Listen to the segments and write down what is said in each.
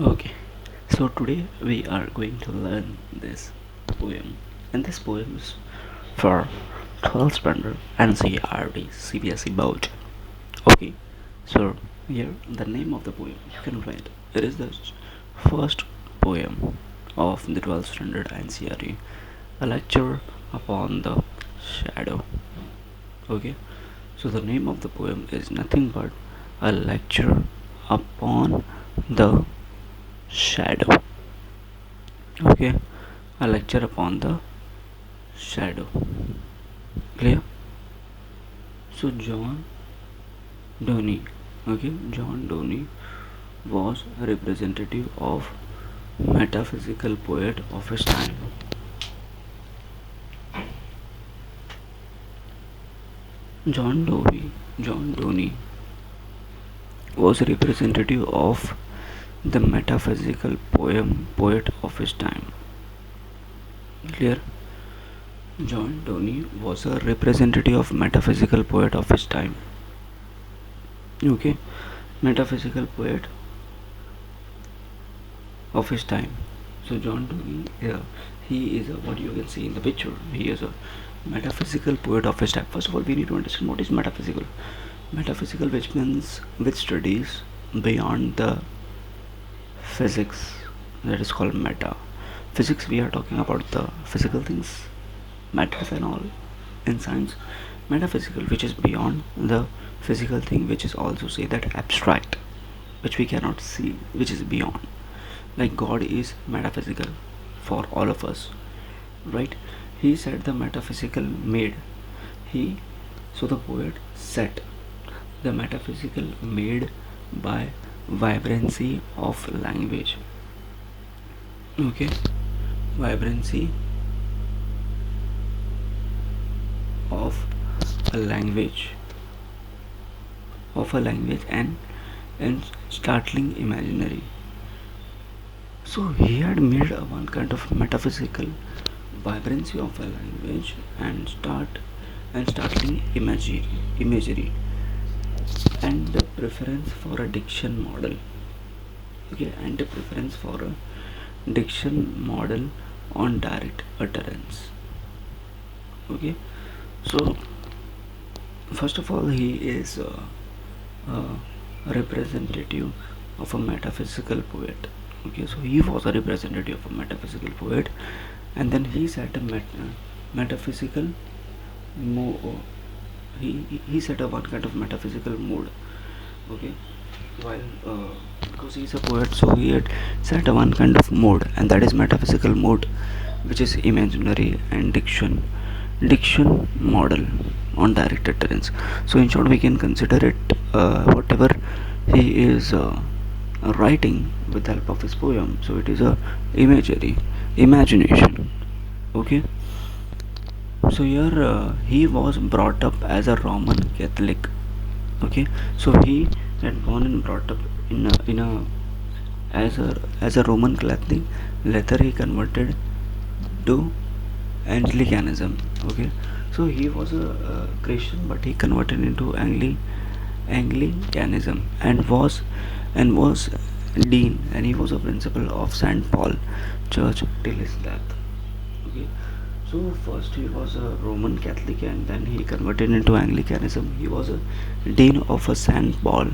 Okay, so today we are going to learn this poem, and this poem is for 12th standard NCERT CBSE board. Okay, so here the name of the poem you can read. It is the first poem of the 12th standard NCERT, a lecture upon the shadow. Okay, so the name of the poem is nothing but a lecture upon the shadow. Okay, a lecture upon the shadow. Clear? So John Donne, okay, John Donne was a representative of metaphysical poet of his time. John Donne was a representative of the metaphysical poet of his time. Clear? John Donne was a representative of metaphysical poet of his time. Okay, metaphysical poet of his time. So John Donne, he is what you can see in the picture. He is a metaphysical poet of his time. First of all, we need to understand what is metaphysical. Metaphysical, which means which studies beyond the physics, that is called meta. Physics, we are talking about the physical things, matters and all in science. Metaphysical, which is beyond the physical thing, which is also say that abstract, which we cannot see, which is beyond. Like God is metaphysical for all of us, right? He said the metaphysical made. He, so the poet said the metaphysical made by vibrancy of language. Okay, vibrancy of a language, and startling imaginary. So he had made one kind of metaphysical vibrancy of a language and startling imagery, and the preference for a diction model. Okay, and the preference for a diction model on direct utterance. Okay, so first of all, he is a representative of a metaphysical poet. Okay, so he was a representative of a metaphysical poet, and then he set a metaphysical he set a one kind of metaphysical mode. Okay, while because he's a poet, so he had set a one kind of mode, and that is metaphysical mode, which is imaginary and diction model on direct utterance. So in short, we can consider it whatever he is writing with the help of his poem. So it is a imagination. Okay. So here he was brought up as a Roman Catholic. Okay. So he had born and brought up in a as a Roman Catholic. Later he converted to Anglicanism. Okay, so he was a Christian, but he converted into Anglicanism and was dean, and he was a principal of Saint Paul Church till his death. Okay, so first he was a Roman Catholic, and then he converted into Anglicanism. He was a dean of a Saint Paul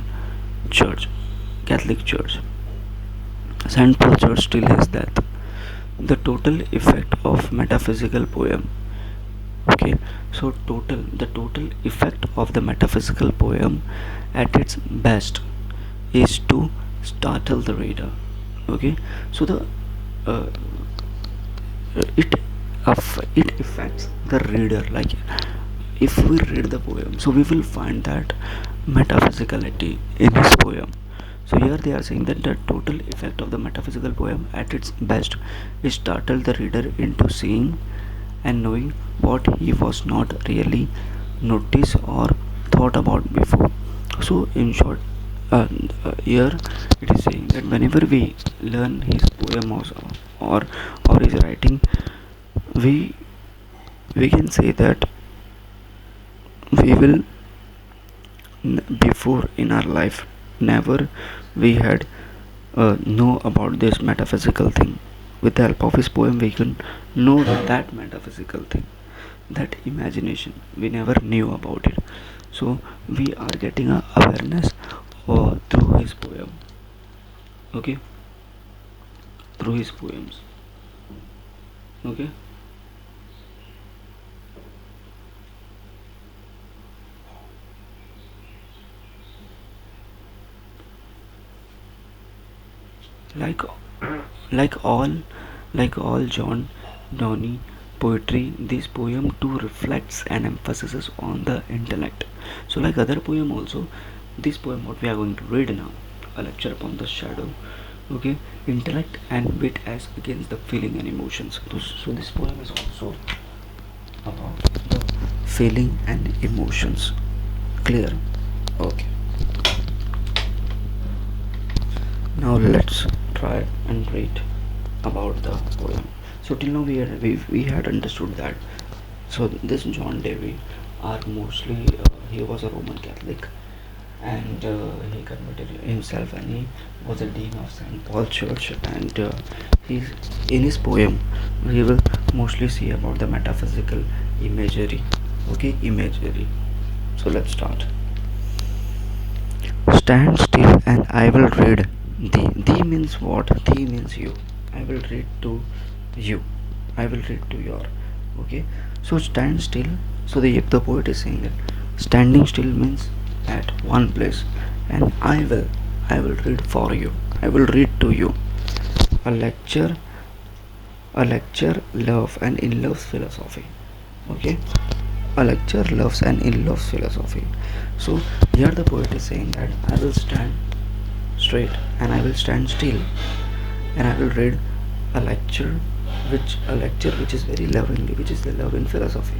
Church, Catholic Church, Saint Paul Church till his death. The total effect of metaphysical poem. Okay, so the total effect of the metaphysical poem at its best is to startle the reader. Okay, so the uh, it it affects the reader. Like if we read the poem, so we will find that metaphysicality in his poem. So here they are saying that the total effect of the metaphysical poem at its best is startle the reader into seeing and knowing what he was not really noticed or thought about before. So in short, here it is saying that whenever we learn his poem or, or his writing, we we can say that we will before in our life never we had know about this metaphysical thing. With the help of his poem, we can know that metaphysical thing, that imagination we never knew about it. So we are getting a awareness through his poem. Okay, through his poems. Okay. like like all like all John Donne poetry, this poem too reflects and emphasizes on the intellect. So like other poem also, this poem what we are going to read now, a lecture upon the shadow. Okay, intellect and wit as against the feeling and emotions. So this poem is also about the feeling and emotions. Clear? Okay. Now let's try and read about the poem. So till now we had understood that. So this John Dewey are mostly he was a Roman Catholic, and he converted himself, and he was a dean of St. Paul Church, and he's in his poem we will mostly see about the metaphysical imagery. Okay, imagery. So let's start. Stand still and I will read thee. Thee means what? Thee means you. I will read to you. I will read to your. Okay. So stand still. So the poet is saying that standing still means at one place, and I will read for you. I will read to you. A lecture, a lecture, love and in love's philosophy. Okay. A lecture loves and in loves philosophy. So here the poet is saying that I will stand straight and I will stand still, and I will read a lecture, which is very lovingly, which is the loving philosophy.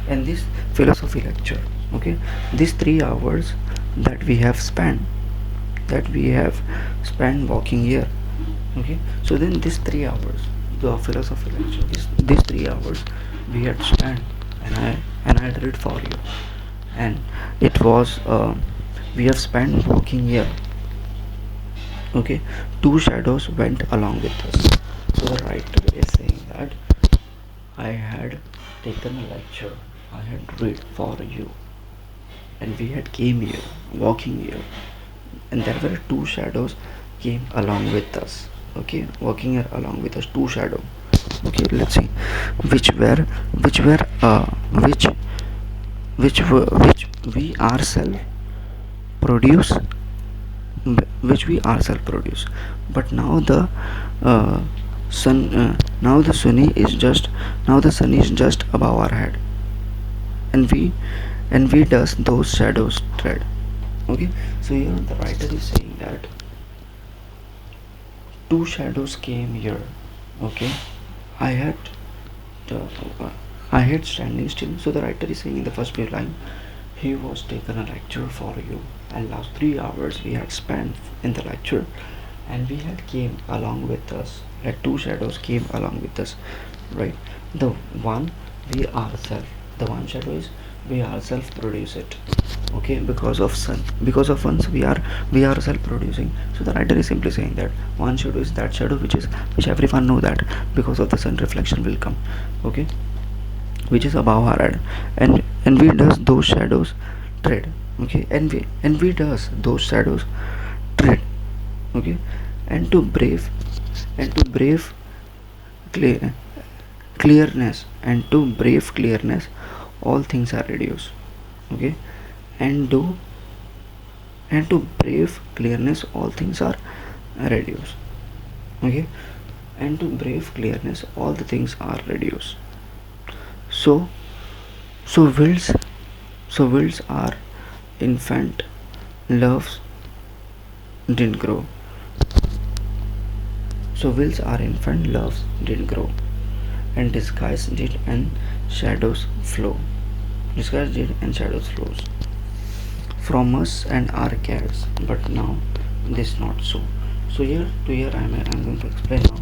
And this philosophy lecture, okay, these 3 hours that we have spent, walking here. Okay, so then these 3 hours, the philosophy lecture, these 3 hours we had spent, and I had read for you, and it was we have spent walking here. Okay, two shadows went along with us. So the writer is saying that I had taken a lecture, I had read for you, and we had came here, walking here, and there were two shadows came along with us. Okay, walking here along with us, two shadow. Okay, let's see, which were which were which we ourselves produce, which we ourselves produce. But now the sun now the sun is just above our head, and we does those shadows tread. Okay, so here the writer is saying that two shadows came here. Okay, I had uh, I had standing still. So the writer is saying in the first few line, he was taken a lecture for you, and last 3 hours we had spent in the lecture, and we had came along with us, like two shadows came along with us, right? The one we ourselves, the one shadow is we ourselves produce it. Okay, because of sun, because of ones we are self producing. So the writer is simply saying that one shadow is that shadow which everyone know that because of the sun reflection will come. Okay, which is above our head, and we does those shadows tread. Okay, and we does those shadows tread. Okay, and to brave clear, clearness, and to brave clearness all things are reduced. Okay, and do and to brave clearness all things are reduced. Okay, and to brave clearness all the things are reduced. So so wills wills are infant, loves didn't grow. So wills are infant, loves didn't grow, and disguise did and shadows flow. Disguise did and shadows flows from us and our cares, but now this not so. So here to here I'm going to explain now.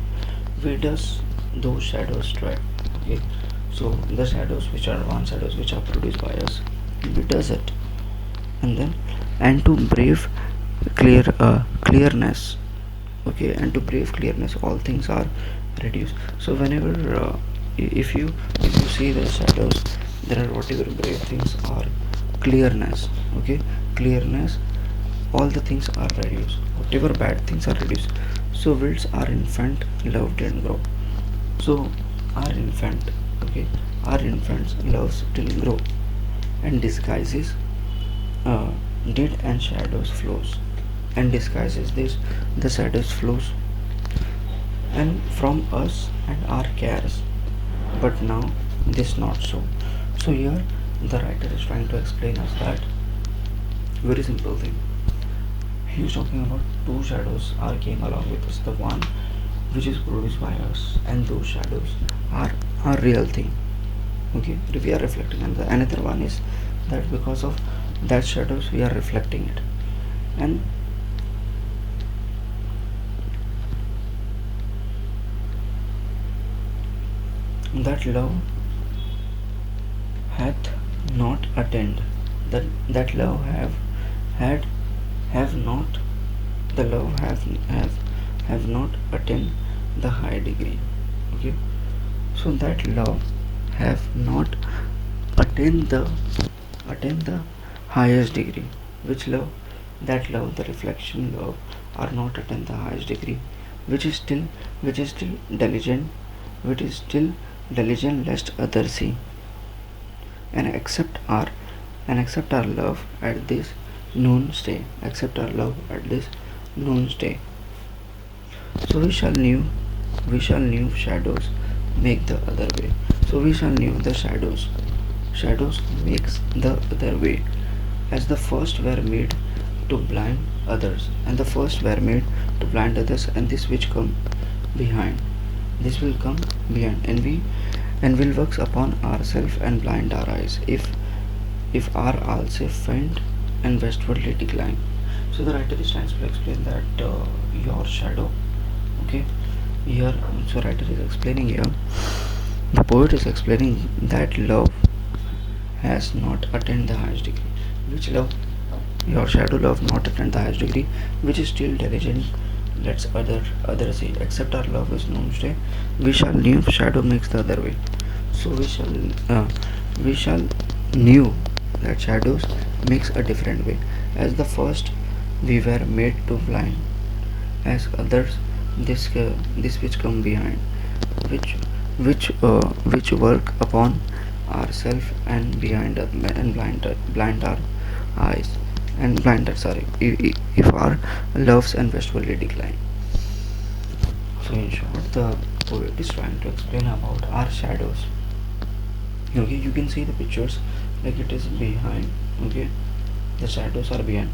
Where does those shadows strike? Okay, so the shadows which are one shadows which are produced by us, we does it, and then and to brave clearness, okay, and to brave clearness all things are reduced. So whenever if you see the shadows, there are whatever brave things are clearness, okay, clearness, all the things are reduced, whatever bad things are reduced. So wills are infant loved and grow. So our infant, okay, our infants loves till grow and disguises uh, dead and shadows flows, and disguises this the shadows flows and from us and our cares, but now this not so. So here the writer is trying to explain us that very simple thing. He is talking about two shadows are came along with us, the one which is produced by us, and those shadows are real thing, okay, we are reflecting, and the another one is that because of that shadows we are reflecting it. And that love hath not attained, that love had have not, the love have not attained the high degree, okay. So that love have not attained the highest degree. Which love? That love, the reflection love, are not attained the highest degree, which is still diligent, which is still diligent lest others see, and accept our love at this noon stay. Accept our love at this noon stay. So we shall new shadows make the other way. So we shall new the shadows. Shadows makes the other way, as the first were made to blind others, and the first were made to blind others, and this which come behind, this will come behind, and will works upon ourselves and blind our eyes, if our also faint and westwardly decline. So the writer is trying to explain that your shadow, okay, here, so writer is explaining here, the poet is explaining that love has not attained the highest degree. Which love? Your shadow love not attained the highest degree, which is still diligent. Let's others say, except our love is known stay. We shall new shadow makes the other way. So we shall new that shadows makes a different way. As the first we were made to blind, as others this which come behind, which which work upon ourself and behind and blind our eyes, and blind our, sorry, if our loves and westwardly decline. So in short, the poet is trying to explain about our shadows, okay. You can see the pictures like it is behind, okay, the shadows are behind.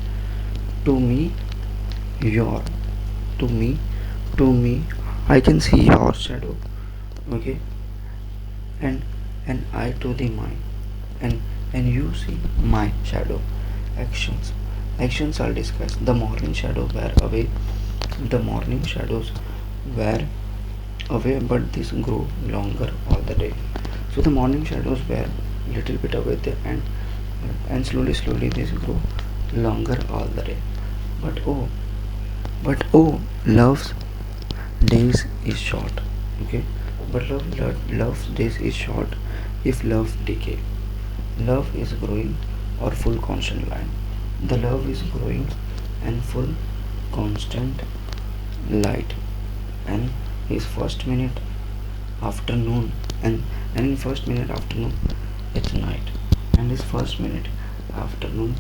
To me, your, to me, to me, I can see your shadow, okay, and I to the mine, and you see my shadow. Actions are discussed. The morning shadow were away, the morning shadows were away, but this grew longer all the day. So the morning shadows were little bit away there, and slowly this grew longer all the day. But oh, love's days is short, okay. But love's days is short if love decay. Love is growing or full constant line. The love is growing and full constant light, and his first minute afternoon, and in first minute afternoon it's night, and his first minute afternoon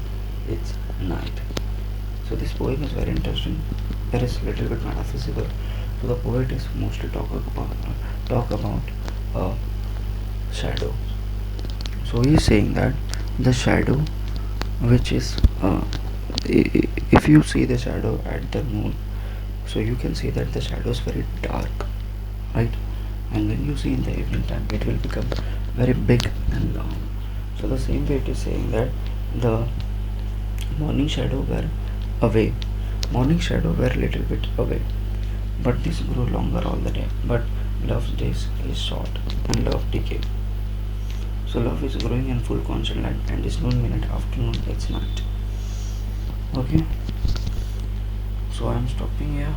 it's night. So this poem is very interesting. There is little bit metaphysical. So the poet is mostly talk about a shadow. So he is saying that the shadow, which is if you see the shadow at the moon, so you can see that the shadow is very dark, right? And when you see in the evening time, it will become very big and long. So the same way it is saying that the morning shadow were away, morning shadow were little bit away, but this grew longer all the day. But love's days is short and love decay. So love is growing in full constant light, and is noon minute afternoon it's night. Okay. So I am stopping here.